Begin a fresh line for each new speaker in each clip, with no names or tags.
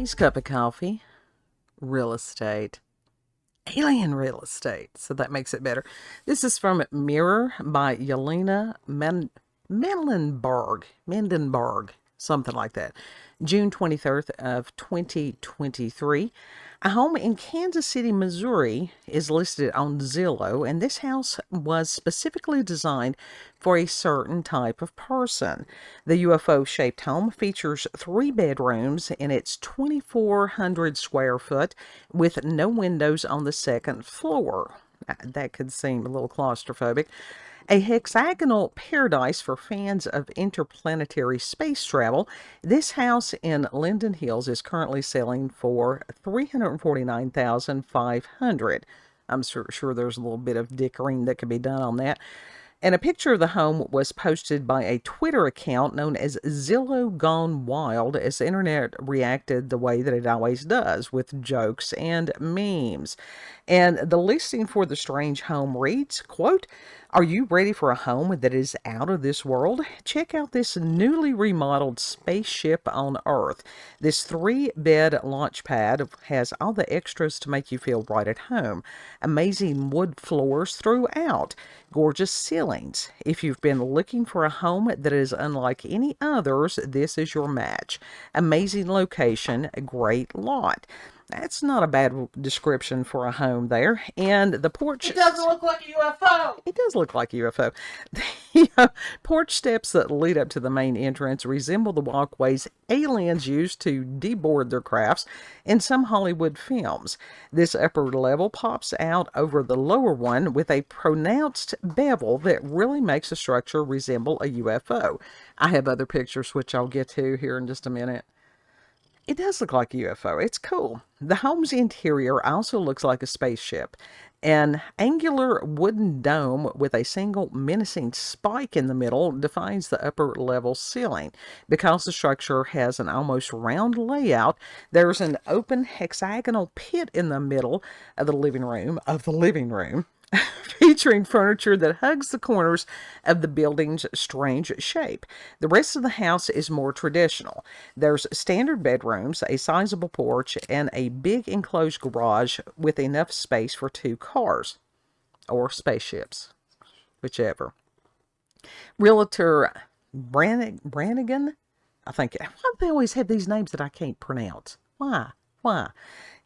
Today's cup of coffee, real estate. Alien real estate, so that makes it better. This is from Mirror by Yelena Mandenberg, something like that. June 23rd of 2023. A home in Kansas City, Missouri is listed on Zillow, and this house was specifically designed for a certain type of person. The UFO-shaped home features 3 bedrooms in its 2,400 square foot with no windows on the second floor. That could seem a little claustrophobic. A hexagonal paradise for fans of interplanetary space travel, this house in Linden Hills is currently selling for $349,500. I'm sure there's a little bit of dickering that could be done on that. And a picture of the home was posted by a Twitter account known as Zillow Gone Wild, as the internet reacted the way that it always does, with jokes and memes. And the listing for the strange home reads, quote, "Are you ready for a home that is out of this world? Check out this newly remodeled spaceship on Earth. This 3-bed launch pad has all the extras to make you feel right at home. Amazing wood floors throughout. Gorgeous ceilings. If you've been looking for a home that is unlike any others, this is your match. Amazing location, great lot." That's not a bad description for a home there. And the porch...
It doesn't look like a UFO!
It does look like a UFO. The porch steps that lead up to the main entrance resemble the walkways aliens use to deboard their crafts in some Hollywood films. This upper level pops out over the lower one with a pronounced bevel that really makes the structure resemble a UFO. I have other pictures which I'll get to here in just a minute. It does look like a UFO. It's cool. The home's interior also looks like a spaceship. An angular wooden dome with a single menacing spike in the middle defines the upper level ceiling. Because the structure has an almost round layout, there's an open hexagonal pit in the middle of the living room, featuring furniture that hugs the corners of the building's strange shape. The rest of the house is more traditional. There's standard bedrooms, a sizable porch, and a big enclosed garage with enough space for 2 cars. Or spaceships. Whichever. Realtor Brannigan? I think. Why do they always have these names that I can't pronounce? Why?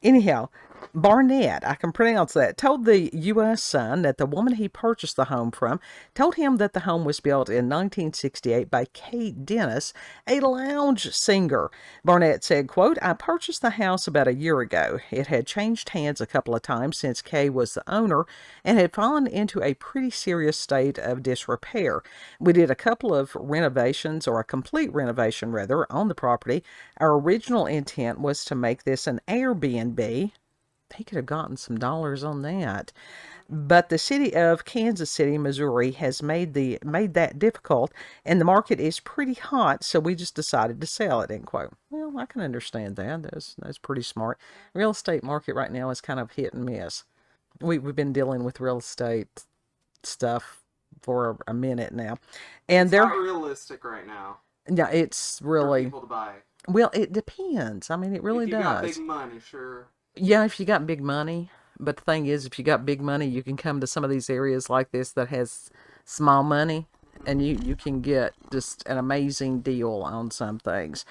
Anyhow, Barnett, I can pronounce that, told the U.S. Sun that the woman he purchased the home from told him that the home was built in 1968 by Kate Dennis, a lounge singer. Barnett said, quote, "I purchased the house about a year ago. It had changed hands a couple of times since Kay was the owner and had fallen into a pretty serious state of disrepair. We did a couple of renovations, or a complete renovation rather, on the property. Our original intent was to make this an Airbnb." He could have gotten some dollars on that. But the city of Kansas City, Missouri has made that difficult, and the market is pretty hot, so we just decided to sell it, end quote. Well, I can understand that. That's pretty smart. Real estate market right now is kind of hit and miss. We've been dealing with real estate stuff for a minute now. And
it's not realistic right now.
Yeah, it's really...
for people to buy.
Well, it depends. I mean, it really does.
If you got big money, sure.
Yeah, if you got big money. But the thing is, if you got big money, you can come to some of these areas like this that has small money, and you can get just an amazing deal on some things.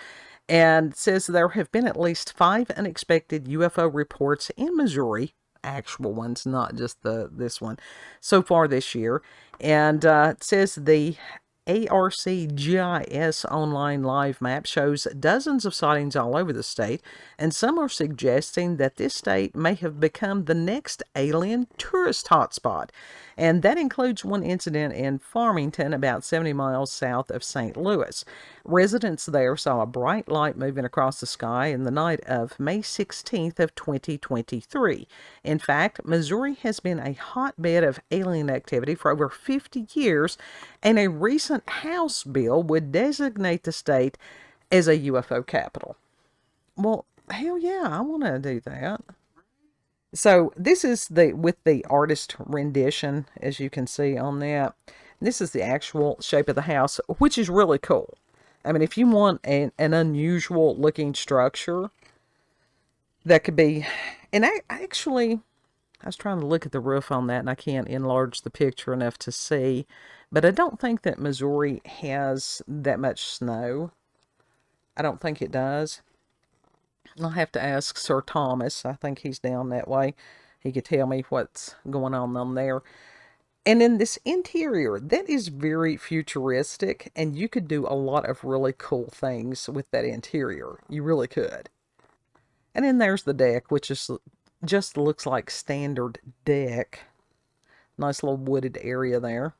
And it says there have been at least 5 unexpected UFO reports in Missouri, actual ones, not just this one, so far this year. And it says the ARCGIS online live map shows dozens of sightings all over the state, and some are suggesting that this state may have become the next alien tourist hotspot. And that includes one incident in Farmington, about 70 miles south of St. Louis. Residents there saw a bright light moving across the sky in the night of May 16th of 2023. In fact, Missouri has been a hotbed of alien activity for over 50 years, and a recent House bill would designate the state as a UFO capital. Well, hell yeah, I want to do that. So this is with the artist rendition, as you can see on that. This is the actual shape of the house, which is really cool. I mean, if you want an unusual looking structure, That could be, and actually, I was trying to look at the roof on that, and I can't enlarge the picture enough to see, but I don't think that Missouri has that much snow. I don't think it does. I'll have to ask Sir Thomas. I think he's down that way. He could tell me what's going on there. And in this interior, that is very futuristic, and you could do a lot of really cool things with that interior. You really could. And then there's the deck, which is just looks like standard deck. Nice little wooded area there.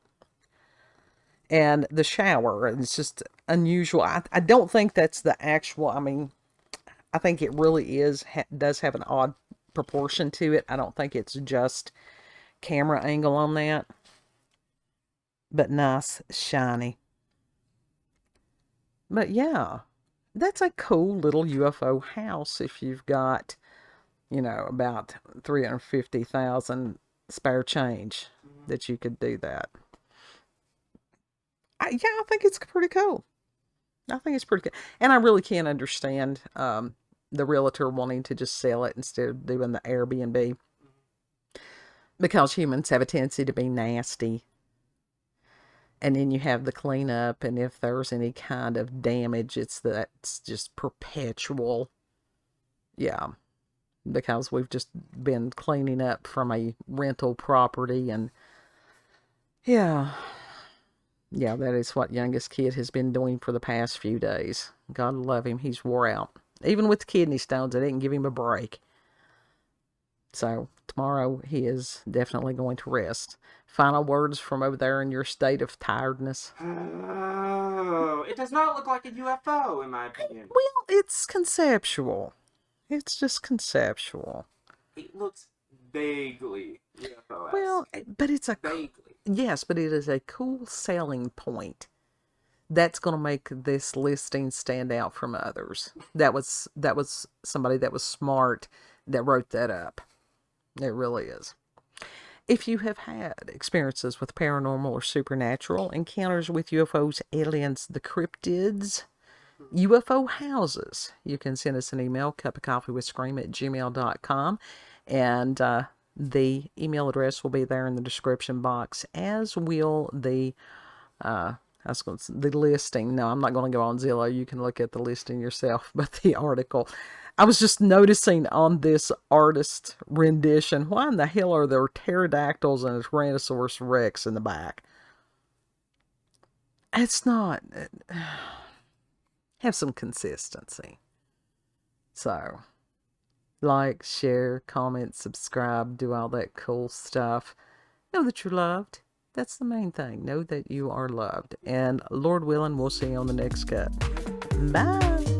And the shower, it's just unusual. I don't think that's the actual, I mean, I think it really does have an odd proportion to it. I don't think it's just camera angle on that. But nice, shiny. But yeah, that's a cool little UFO house if you've got, about 350,000 spare change that you could do that. Yeah, I think it's pretty cool. I think it's pretty cool. And I really can't understand the realtor wanting to just sell it instead of doing the Airbnb. Because humans have a tendency to be nasty. And then you have the cleanup, and if there's any kind of damage, that's just perpetual. Yeah, because we've just been cleaning up from a rental property, and yeah, that is what youngest kid has been doing for the past few days. God love him, he's wore out. Even with the kidney stones, they didn't give him a break. So tomorrow he is definitely going to rest. Final words from over there in your state of tiredness?
Oh, it does not look like a UFO, in my opinion.
Well, it's conceptual. It's just conceptual.
It looks vaguely UFO-esque.
Well, but it's a
vaguely.
Yes, but it is a cool selling point. That's going to make this listing stand out from others. That was somebody that was smart that wrote that up. It really is. If you have had experiences with paranormal or supernatural encounters with UFOs, aliens, the cryptids, UFO houses, you can send us an email, cupofcoffeewithscream@gmail.com, and the email address will be there in the description box, as will the the listing. No, I'm not going to go on Zillow. You can look at the listing yourself, but the article. I was just noticing on this artist rendition, why in the hell are there pterodactyls and a Tyrannosaurus Rex in the back? It's not. Have some consistency. So, like, share, comment, subscribe, do all that cool stuff. Know that you're loved. That's the main thing. Know that you are loved. And Lord willing, we'll see you on the next cut. Bye.